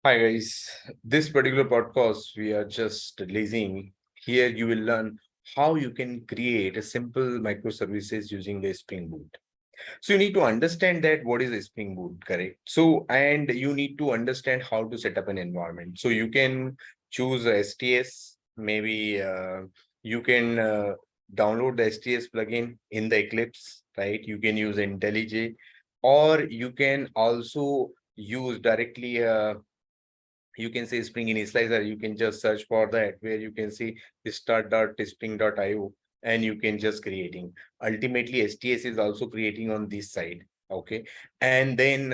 Hi guys, this particular podcast we are just releasing. Here you will learn how you can create a simple microservices using the Spring Boot. So you need to understand that what is a Spring Boot, correct? So and you need to understand how to set up an environment. So you can choose a STS, maybe you can download the STS plugin in the Eclipse, right? You can use IntelliJ, or you can also use directly you can say Spring Initializer. You can just search for that where you can see start.spring.io and you can just creating. Ultimately, STS is also creating on this side. Okay. And then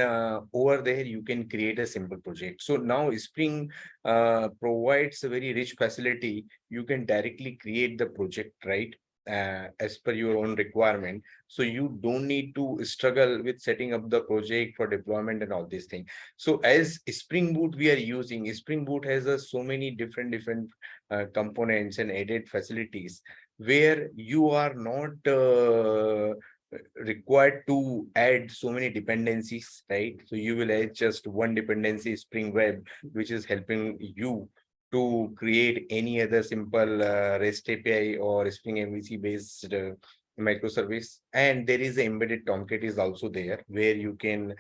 over there, you can create a simple project. So now Spring provides a very rich facility. You can directly create the project, right? As per your own requirement. So you don't need to struggle with setting up the project for deployment and all these things. So as Spring Boot we are using, Spring Boot has so many different components and added facilities where you are not required to add so many dependencies, right? So you will add just one dependency, Spring Web, which is helping you to create any other simple REST API or Spring MVC based microservice. And there is an embedded Tomcat is also there where you can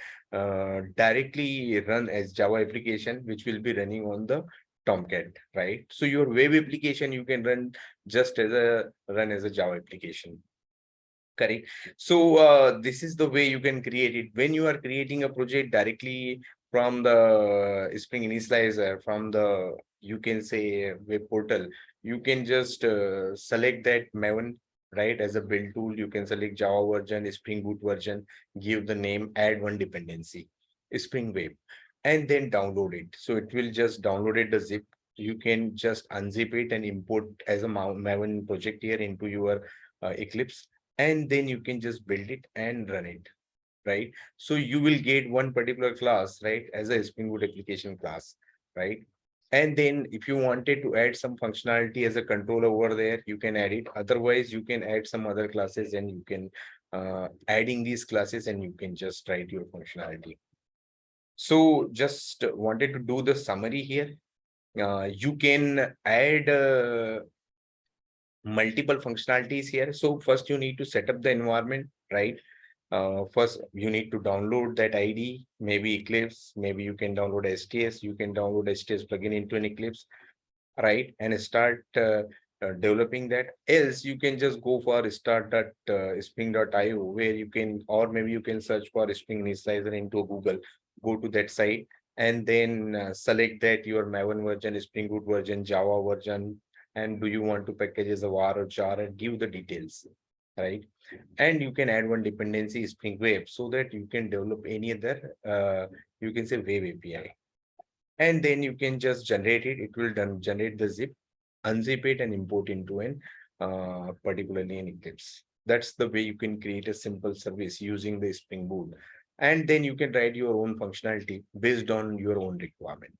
directly run as Java application, which will be running on the Tomcat, right? So your web application you can run just as a run as a Java application. Correct. So this is the way you can create it. When you are creating a project directly from the Spring Initializer, from the you can say web portal, you can just select that Maven, right? As a build tool, you can select Java version, Spring Boot version, give the name, add one dependency, Spring Web, and then download it. So it will just download it the zip. You can just unzip it and import as a Maven project here into your Eclipse, and then you can just build it and run it, right? So you will get one particular class, right, as a Spring Boot application class, right? And then if you wanted to add some functionality as a control over there, you can add it. Otherwise, you can add some other classes and you can adding these classes and you can just write your functionality. So just wanted to do the summary here. You can add multiple functionalities here. So first you need to set up the environment, right? First you need to download that ID, maybe Eclipse, maybe you can download STS, you can download STS plugin into an Eclipse, right? And start developing that. Else you can just go for start.spring.io where you can, or maybe you can search for Spring Initializer into Google, go to that site and then select that your Maven version, Spring Boot version, Java version, and do you want to package as a var or jar, and give the details, right? And you can add one dependency, Spring Web, so that you can develop any other you can say web API, and then you can just generate it. It will generate the zip, unzip it and import into an particularly an Eclipse. That's the way you can create a simple service using the Spring Boot, and then you can write your own functionality based on your own requirement.